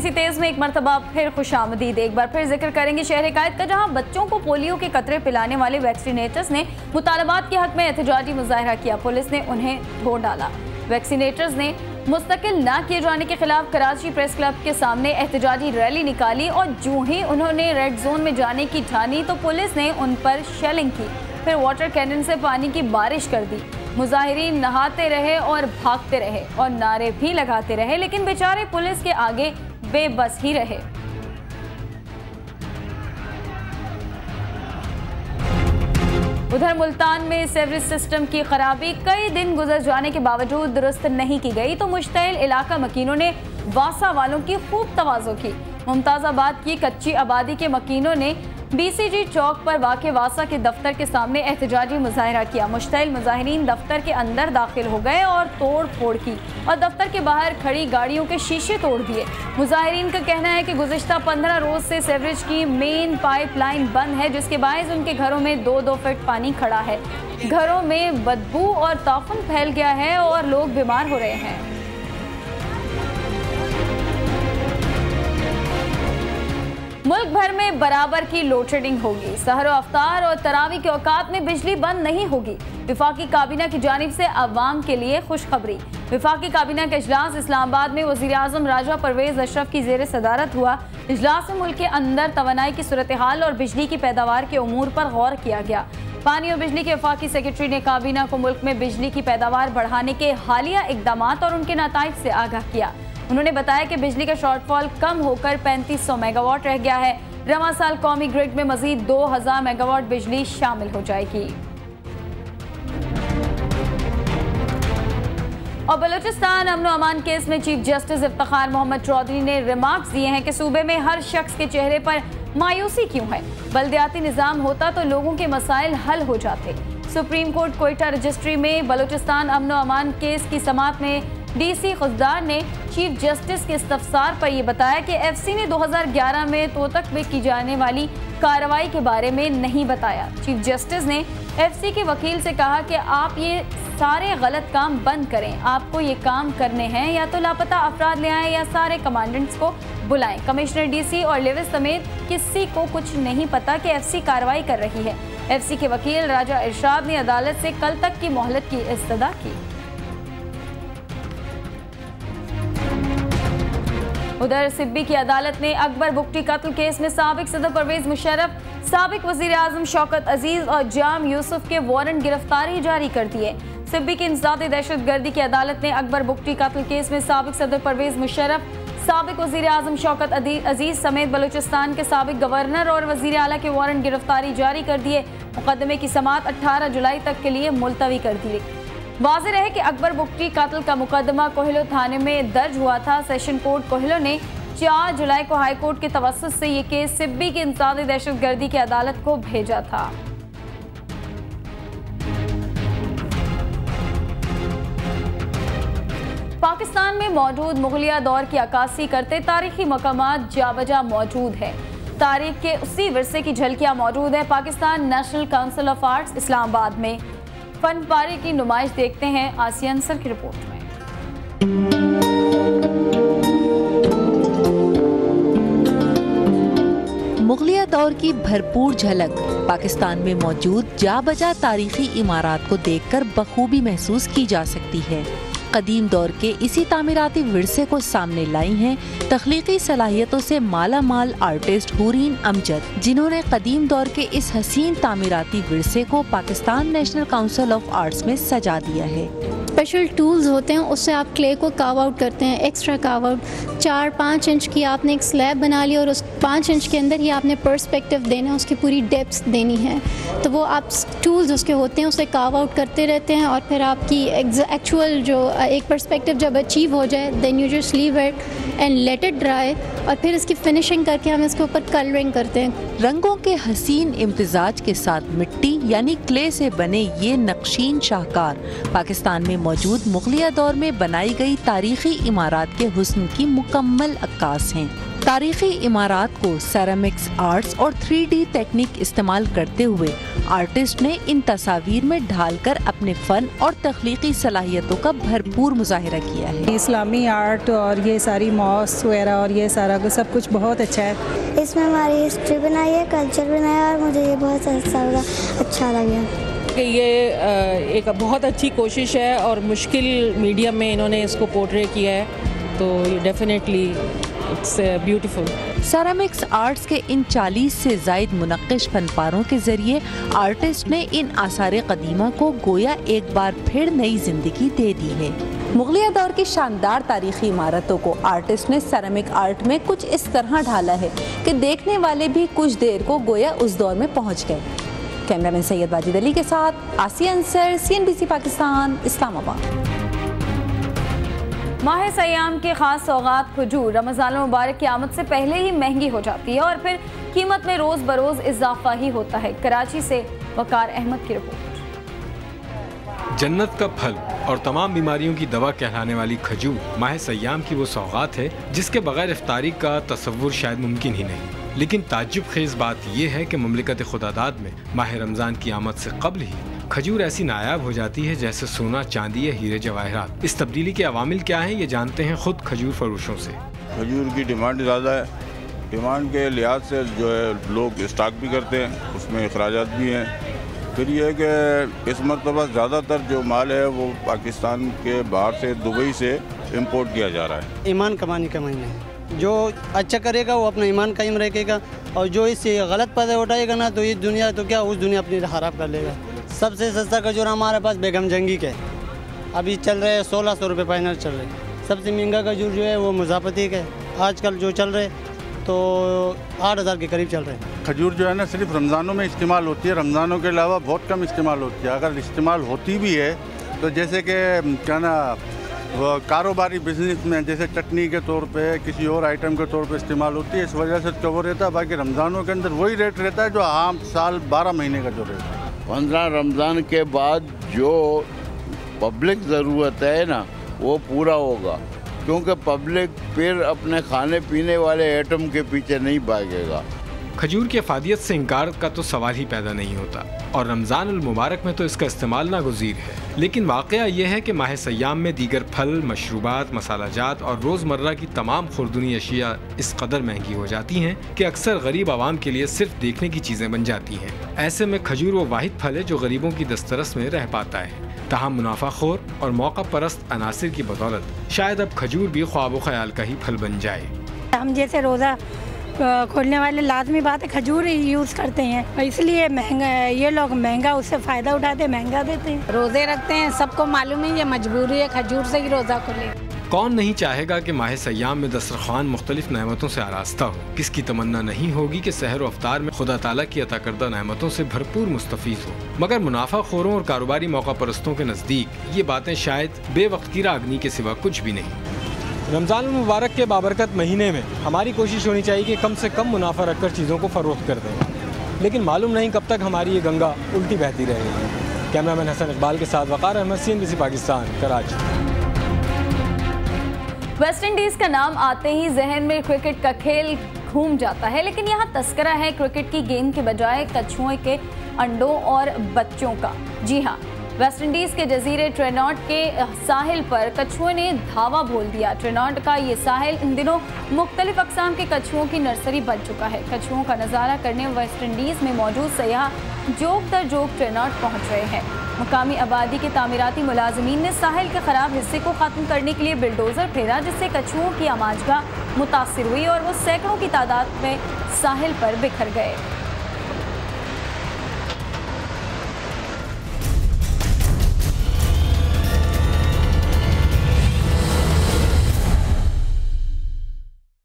देसी तेज में एक मरतबा फिर खुशामदीद। एक बार फिर जिक्र करेंगे शहर कायद का, जहां बच्चों को पोलियो के कतरे पिलाने वाले वैक्सीनेटर्स ने मुतालबात के हक में एहतजाजी मुजाहरा किया। पुलिस ने उन्हें धो डाला। वैक्सीनेटर्स ने मुस्तकिल न किए जाने के खिलाफ कराची प्रेस क्लब के सामने एहतजाजी रैली निकाली और जो ही उन्होंने रेड जोन में जाने की ठानी तो पुलिस ने उन पर शेलिंग की, फिर वाटर कैनन से पानी की बारिश कर दी। मुजाहिरीन नहाते रहे और भागते रहे और नारे भी लगाते रहे, लेकिन बेचारे पुलिस के आगे बेबस ही रहे। उधर मुल्तान में सेवरेज सिस्टम की खराबी कई दिन गुजर जाने के बावजूद दुरुस्त नहीं की गई तो मुश्तइल इलाका मकीनों ने वासा वालों की खूब तवाज़ो की। मुमताज़ाबाद की कच्ची आबादी के मकीनों ने BCG चौक पर वाक़े वासा के दफ्तर के सामने एहतजाजी मुजाहरा किया। मुश्तइल मुजाहिरीन दफ्तर के अंदर दाखिल हो गए और तोड़ फोड़ की और दफ्तर के बाहर खड़ी गाड़ियों के शीशे तोड़ दिए। मुजाहिरीन का कहना है कि गुज़िश्ता 15 रोज से सीवरेज की मेन पाइपलाइन बंद है, जिसके बायस उनके घरों में 2-2 फीट पानी खड़ा है। घरों में बदबू और ताफुन फैल गया है और लोग बीमार हो रहे हैं। मुल्क भर में बराबर की लोड शेडिंग होगी। सहर अफ्तार और तरावी के औकात में बिजली बंद नहीं होगी। विफाकी काबीना की जानिब से अवाम के लिए खुशखबरी। विफाकी काबीना का इजलास इस्लामाबाद में वज़ीर आज़म राजा परवेज अशरफ की ज़ेर सदारत हुआ। इजलास में मुल्क के अंदर तवानाई की सूरत हाल और बिजली की पैदावार के उमूर पर गौर किया गया। पानी और बिजली के वफाकी सेक्रेटरी ने काबीना को मुल्क में बिजली की पैदावार बढ़ाने के हालिया इक़दामात और उनके नताइज से आगाह किया। उन्होंने बताया कि बिजली का शॉर्टफॉल कम होकर 3500 मेगावाट रह गया है। रवां साल कौमी ग्रिड में मजीद 2000 मेगावाट बिजली शामिल हो जाएगी। और बलूचिस्तान अमन अमान केस में चीफ जस्टिस इफ्तिखार मोहम्मद चौधरी ने रिमार्क्स दिए हैं कि सूबे में हर शख्स के चेहरे पर मायूसी क्यों है। बल्दियाती निज़ाम होता तो लोगों के मसाइल हल हो जाते। सुप्रीम कोर्ट कोयटा रजिस्ट्री में बलूचिस्तान अमन अमान केस की समाअत में DC खुददार ने चीफ जस्टिस के इस्तफसार पर यह बताया कि FC ने 2011 में तोतक में की जाने वाली कार्रवाई के बारे में नहीं बताया। चीफ जस्टिस ने FC के वकील से कहा कि आप ये सारे गलत काम बंद करें। आपको ये काम करने हैं या तो लापता अफराद ले आएं या सारे कमांडेंट्स को बुलाएं। कमिश्नर DC और लेविस समेत किसी को कुछ नहीं पता कि FC कार्रवाई कर रही है। FC के वकील राजा इरशाद ने अदालत से कल तक की मोहलत की इस्तदा की। उधर सिब्बी की अदालत ने अकबर बुगटी कत्ल केस में साबिक सदर परवेज मुशर्रफ, साबिक वजीर आजम शौकत अजीज और जाम यूसुफ के वारंट गिरफ्तारी जारी कर दिए। सिब्बी की इंसदाद दहशतगर्दी की अदालत ने अकबर बुगटी कत्ल केस में साबिक सदर परवेज मुशर्रफ, साबिक वजीर आजम शौकत अजीज समेत बलूचिस्तान के साबिक गवर्नर और वजीर आला के वारंट गिरफ्तारी जारी कर दिए। मुकदमे की समाअत 18 जुलाई तक के लिए मुलतवी कर दी। वाज़ेह रहे कि अकबर बुगटी कत्ल का मुकदमा कोहिलो थाने में दर्ज हुआ था। सेशन कोर्ट कोहिलो ने 4 जुलाई को हाई कोर्ट के तवस्सुत से ये केस सिब्बी की इंसदाद दहशतगर्दी की अदालत को भेजा था। पाकिस्तान में मौजूद मुगलिया दौर की अक्कासी करते तारीखी मकामात जाबजा मौजूद है। तारीख के उसी विरसे की झलकियां मौजूद है Pakistan national council of arts Islamabad में। फनपारे की नुमाइश देखते हैं आसिया अंसर की रिपोर्ट में। मुगलिया दौर की भरपूर झलक पाकिस्तान में मौजूद जाबजा तारीखी इमारात को देखकर बखूबी महसूस की जा सकती है। कदीम दौर के इसी तामीराती विरसे को सामने लाई हैं तख्लीकी सलाहियतों से माला माल आर्टिस्ट हुरीन अमजद, जिन्होंने कदीम दौर के इस हसीन तामीराती विरसे को Pakistan national council of arts में सजा दिया है। स्पेशल टूल्स होते हैं, उससे आप क्ले को काव आउट करते हैं। एक्स्ट्रा काव आउट 4-5 इंच की आपने एक स्लैब बना ली और उस 5 इंच के अंदर ही आपने पर्सपेक्टिव देना है, उसकी पूरी डेप्थ देनी है। तो वो आप टूल्स उसके होते हैं, उसे काव आउट करते रहते हैं और फिर आपकी एक्चुअल जो एक पर्सपेक्टिव जब अचीव हो जाए then you just leave it and let it dry और फिर इसकी फिनिशिंग करके हम इसके ऊपर कलरिंग करते हैं। रंगों के हसीन इम्तिजाज के साथ मिट्टी यानी क्ले से बने ये नक्शीन शाहकार पाकिस्तान में मौजूद मुगलिया दौर में बनाई गई तारीखी इमारत के हुस्न की मुकम्मल अक्कास हैं। तारीखी इमारत को सेरामिक्स आर्ट्स और 3D टेक्निक इस्तेमाल करते हुए आर्टिस्ट ने इन तस्वीर में ढालकर अपने फन और तख्लीकी सलाहियतों का भरपूर मुजाहिरा किया है। इस्लामी आर्ट और ये सारी मॉस्क वगैरह और ये सारा सारा कुछ सब कुछ बहुत अच्छा है। इसमें हमारी हिस्ट्री बनाई है, कल्चर बनाया और मुझे ये बहुत अच्छा लगा। ये एक बहुत अच्छी कोशिश है और मुश्किल मीडियम में इन्होंने इसको पोर्ट्रे किया है, तो ये definitely it's beautiful. Ceramics arts के इन 40 से ज़ायद मुनक्किश फनपारों के जरिए आर्टिस्ट ने इन आसार कदीमा को गोया एक बार फिर नई जिंदगी दे दी है। मुगलिया दौर की शानदार तारीखी इमारतों को आर्टिस्ट ने सेरामिक आर्ट में कुछ इस तरह ढाला है कि देखने वाले भी कुछ देर को गोया उस दौर में पहुंच गए। कैमरामैन सैयद वाजिद अली के साथ आसिया अंसर, CNBC पाकिस्तान, इस्लामाबाद। माह सयाम की खास सौगात खजूर रमज़ान मुबारक की आमद से पहले ही महंगी हो जाती है और फिर कीमत में रोज़ बरोज़ इजाफा ही होता है। कराची से वकार अहमद की रिपोर्ट। जन्नत का फल और तमाम बीमारियों की दवा कहलाने वाली खजूर माह सयाम की वो सौगात है जिसके बगैर इफ्तारी का तसव्वुर शायद मुमकिन ही नहीं। लेकिन ताज्जुब खेज बात यह है कि मुमलिकत खुदादाद में माह रमज़ान की आमद से कब्ल ही खजूर ऐसी नायाब हो जाती है जैसे सोना, चांदी या हीरे जवाहरात। इस तब्दीली के अवामिल क्या हैं, ये जानते हैं खुद खजूर फरोशों से। खजूर की डिमांड ज़्यादा है, डिमांड के लिहाज से जो है लोग स्टॉक भी करते हैं, उसमें अखराजात भी हैं। फिर यह है कि इस मरतबा ज़्यादातर जो माल है वो पाकिस्तान के बाहर से, दुबई से इम्पोर्ट किया जा रहा है। ईमान कमाने का महीना है, जो अच्छा करेगा वो अपना ईमान कायम रखेगा और जो इससे गलत पैदा उठाएगा ना, तो ये दुनिया तो क्या उस दुनिया अपनी खराब कर लेगा। सबसे सस्ता खजूर हमारे पास बेगम जंगी का है, अभी चल रहे हैं 1600 रुपये फाइनल चल रहे हैं। सबसे महंगा खजूर जो है वो मुज़ाफ़ती का है, आजकल जो चल रहे तो 8000 के करीब चल रहे हैं। खजूर जो है ना सिर्फ रमज़ानों में इस्तेमाल होती है, रमज़ानों के अलावा बहुत कम इस्तेमाल होती है। अगर इस्तेमाल होती भी है तो जैसे कि क्या ना वो कारोबारी बिजनेस में जैसे चटनी के तौर पे, किसी और आइटम के तौर पे इस्तेमाल होती है, इस वजह से तो वो रहता है। बाकी रमज़ानों के अंदर वही रेट रहता है जो आम साल 12 महीने का जो रहता है। 15 रमज़ान के बाद जो पब्लिक ज़रूरत है ना वो पूरा होगा, क्योंकि पब्लिक फिर अपने खाने पीने वाले आइटम के पीछे नहीं भागेगा। खजूर की अफादियत से इनकार का तो सवाल ही पैदा नहीं होता और रमज़ान उल मुबारक में तो इसका इस्तेमाल नागुज़ीर है। लेकिन वाक़या यह है कि माह सयाम में दीगर फल, मशरूबात, मसालाजात और रोज़मर्रा की तमाम खुर्दनी अशिया इस कदर महंगी हो जाती हैं कि अक्सर गरीब आवाम के लिए सिर्फ देखने की चीज़ें बन जाती हैं। ऐसे में खजूर वो वाहिद फल है जो गरीबों की दस्तरस में रह पाता है। तहां मुनाफाखोर और मौका परस्त अनासिर की बदौलत शायद अब खजूर भी ख्वाब ख्याल का ही फल बन जाए। हम जैसे रोज़ा खोलने वाले लाजमी बात है खजूर यूज़ करते हैं, इसलिए महंगा, ये लोग महंगा उससे फ़ायदा उठाते, महंगा देते हैं। रोज़े रखते हैं, सबको मालूम है ये मजबूरी है, खजूर से ही रोज़ा खोले। कौन नहीं चाहेगा कि माह सयाम में दस्तरखान मुख्तलिफ नेमतों से आरास्ता हो। किसकी तमन्ना नहीं होगी कि सहर व अफ्तार में खुदा ताला की अता करदा नेमतों से भरपूर मुस्तफीज़ हो। मगर मुनाफाखोरों और कारोबारी मौका परस्तों के नज़दीक ये बातें शायद बेवक्त की रागनी के सिवा कुछ भी नहीं। रमज़ान मुबारक के बाबरकत महीने में हमारी कोशिश होनी चाहिए कि कम से कम मुनाफा रखकर चीज़ों को फ़रोख्त कर दें, लेकिन मालूम नहीं कब तक हमारी ये गंगा उल्टी बहती रहेगी। कैमरामैन हसन इकबाल के साथ Waqar Ahmed, CNBC Pakistan, Karachi. West Indies का नाम आते ही जहन में क्रिकेट का खेल घूम जाता है, लेकिन यहाँ तस्करा है क्रिकेट की गेंद के बजाय कछुओं के अंडों और बच्चों का। जी हाँ, वेस्ट इंडीज़ के जजीरे ट्रेनॉट के साहिल पर कछुओं ने धावा बोल दिया। ट्रेनॉट का ये साहिल इन दिनों मुख्तलिफ अक़साम के कछुओं की नर्सरी बन चुका है। कछुओं का नज़ारा करने वेस्ट इंडीज़ में मौजूद सयाह जोक दर जोक ट्रेनॉट पहुँच रहे हैं। मुकामी आबादी के तामीराती मुलाजमीन ने साहिल के ख़राब हिस्से को ख़त्म करने के लिए बिल्डोज़र फेरा, जिससे कछुओं की आमाजगाह मुतासिर हुई और वो सैकड़ों की तादाद में साहिल पर बिखर गए।